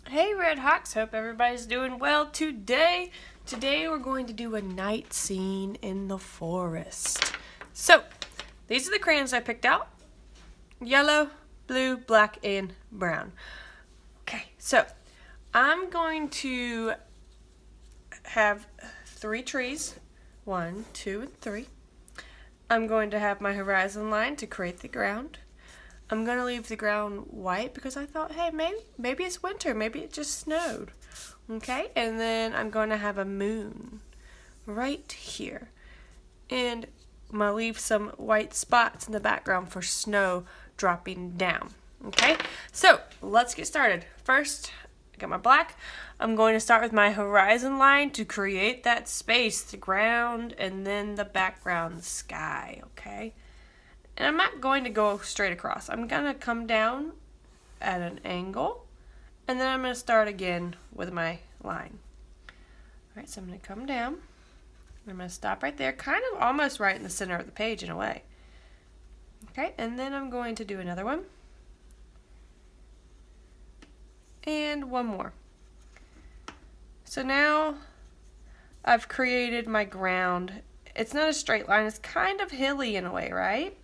Hey Red Hawks, hope everybody's doing well today. Today we're going to do a night scene in the forest. So, these are the crayons I picked out. Yellow, blue, black, and brown. Okay, so I'm going to have 3 trees. 1, 2, and 3. I'm going to have my horizon line to create the ground. I'm going to leave the ground white because I thought, hey, maybe it's winter. Maybe it just snowed. Okay, and then I'm going to have a moon right here. And I'm going to leave some white spots in the background for snow dropping down. Okay, so let's get started. First, I got my black. I'm going to start with my horizon line to create that space, the ground, and then the background, the sky, okay? And I'm not going to go straight across. I'm going to come down at an angle, and then I'm going to start again with my line. All right, so I'm going to come down. I'm going to stop right there, kind of almost right in the center of the page in a way. Okay, and then I'm going to do another one. And one more. So now I've created my ground. It's not a straight line. It's kind of hilly in a way, right?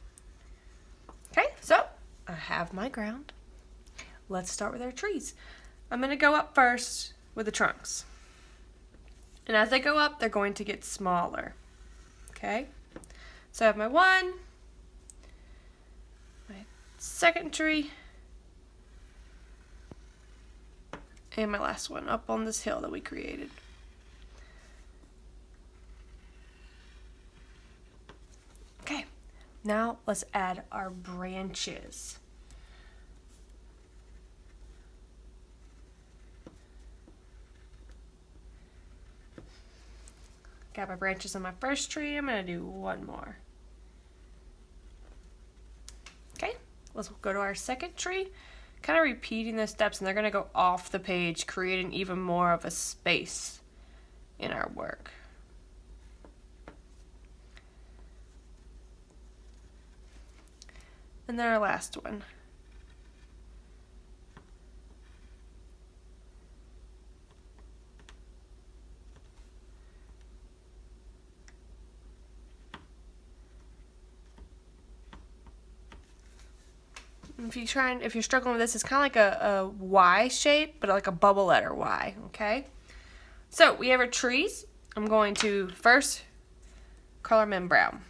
Okay, so I have my ground. Let's start with our trees. I'm going to go up first with the trunks. And as they go up, they're going to get smaller. Okay? So I have my one, my second tree, and my last one up on this hill that we created. Okay, now let's add our branches. Got my branches on my first tree. I'm going to do one more. Okay, let's go to our second tree. Kind of repeating the steps, and they're going to go off the page, creating even more of a space in our work. And then our last one. If you're struggling with this, it's kind of like a Y shape, but like a bubble letter Y, okay? So we have our trees. I'm going to first color them in brown.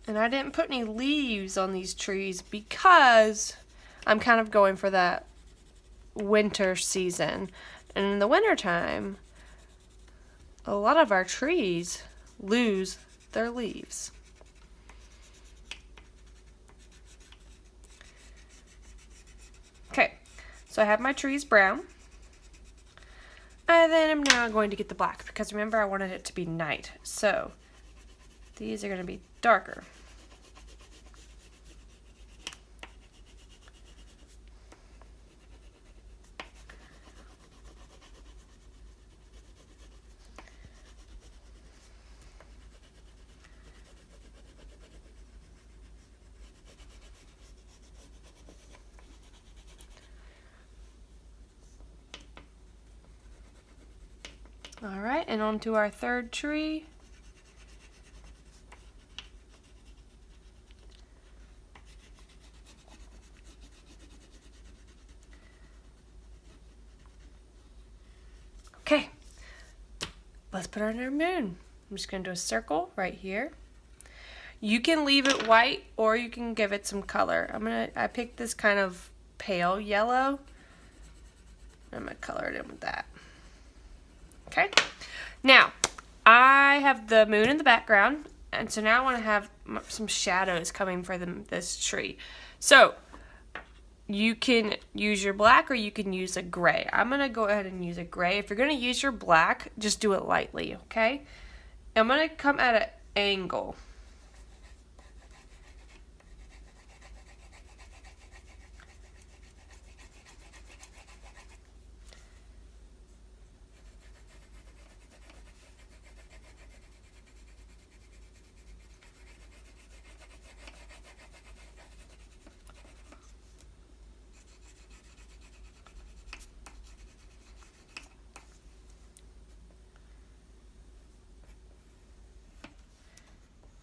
And I didn't put any leaves on these trees because I'm kind of going for that winter season. And in the wintertime, a lot of our trees lose their leaves. Okay, so I have my trees brown. And then I'm now going to get the black because remember I wanted it to be night. So these are going to be darker. All right, and on to our third tree. Okay, let's put on our moon. I'm just going to do a circle right here. You can leave it white or you can give it some color. I picked this kind of pale yellow. I'm going to color it in with that. Okay, now I have the moon in the background, and so now I want to have some shadows coming for this tree. So you can use your black or you can use a gray. I'm going to go ahead and use a gray. If you're going to use your black, just do it lightly, okay? I'm going to come at an angle.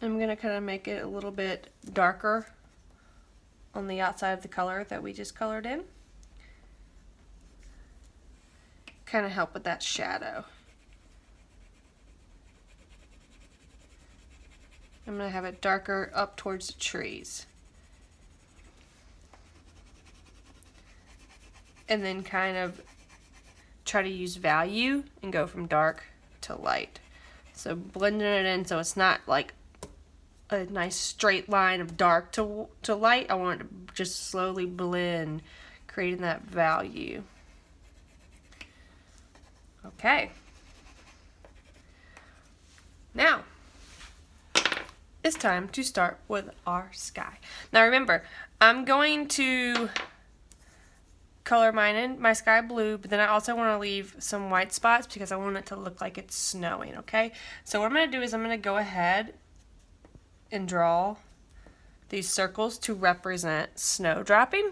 I'm going to kind of make it a little bit darker on the outside of the color that we just colored in. Kind of help with that shadow. I'm going to have it darker up towards the trees. And then kind of try to use value and go from dark to light. So blending it in so it's not like a nice straight line of dark to light. I want it to just slowly blend, creating that value. Okay. Now, it's time to start with our sky. Now remember, I'm going to color mine in my sky blue, but then I also want to leave some white spots because I want it to look like it's snowing, okay? So what I'm going to do is I'm going to go ahead and draw these circles to represent snow dropping.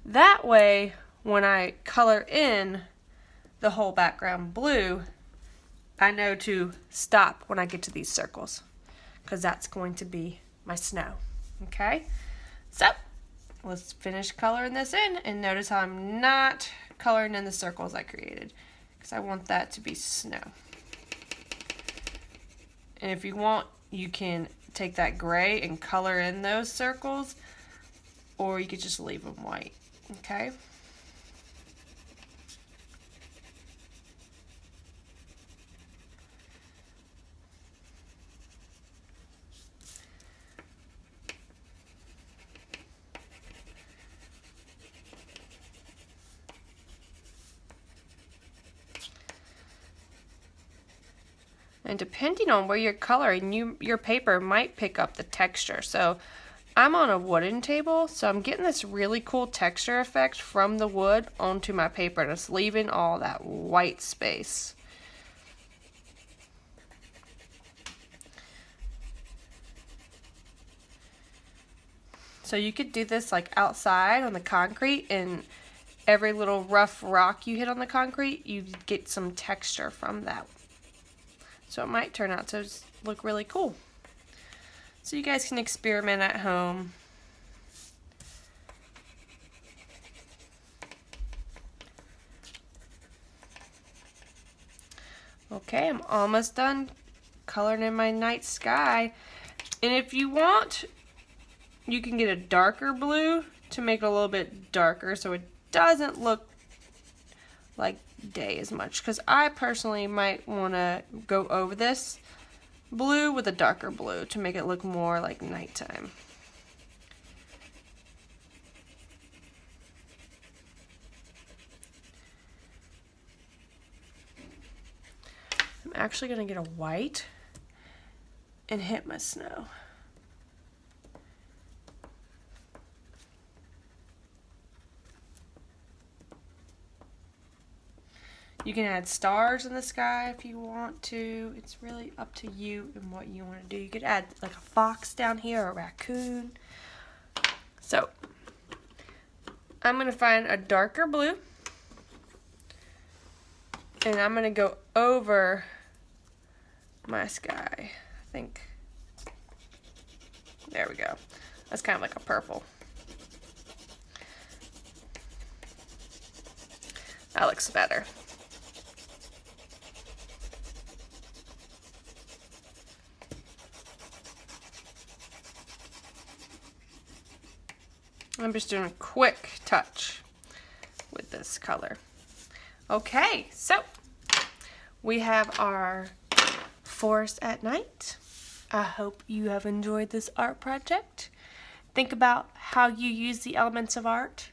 That way, when I color in the whole background blue, I know to stop when I get to these circles, because that's going to be my snow, okay? So, let's finish coloring this in, and notice how I'm not coloring in the circles I created, because I want that to be snow. And if you want, you can take that gray and color in those circles, or you could just leave them white, okay? And depending on where you're coloring, your paper might pick up the texture. So I'm on a wooden table, so I'm getting this really cool texture effect from the wood onto my paper, and it's leaving all that white space. So you could do this like outside on the concrete, and every little rough rock you hit on the concrete, you get some texture from that. So it might turn out to look really cool. So you guys can experiment at home. Okay, I'm almost done coloring in my night sky. And if you want, you can get a darker blue to make it a little bit darker so it doesn't look like day as much, because I personally might want to go over this blue with a darker blue to make it look more like nighttime. I'm actually going to get a white and hit my snow. You can add stars in the sky if you want to. It's really up to you and what you want to do. You could add like a fox down here or a raccoon. So, I'm going to find a darker blue. And I'm going to go over my sky. I think. There we go. That's kind of like a purple. That looks better. I'm just doing a quick touch with this color. Okay, so we have our forest at night. I hope you have enjoyed this art project. Think about how you use the elements of art.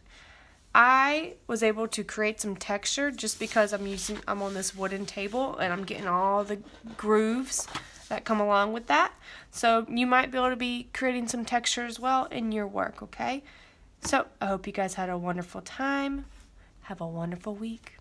I was able to create some texture just because I'm on this wooden table and I'm getting all the grooves that come along with that. So you might be able to be creating some texture as well in your work, okay? So I hope you guys had a wonderful time. Have a wonderful week.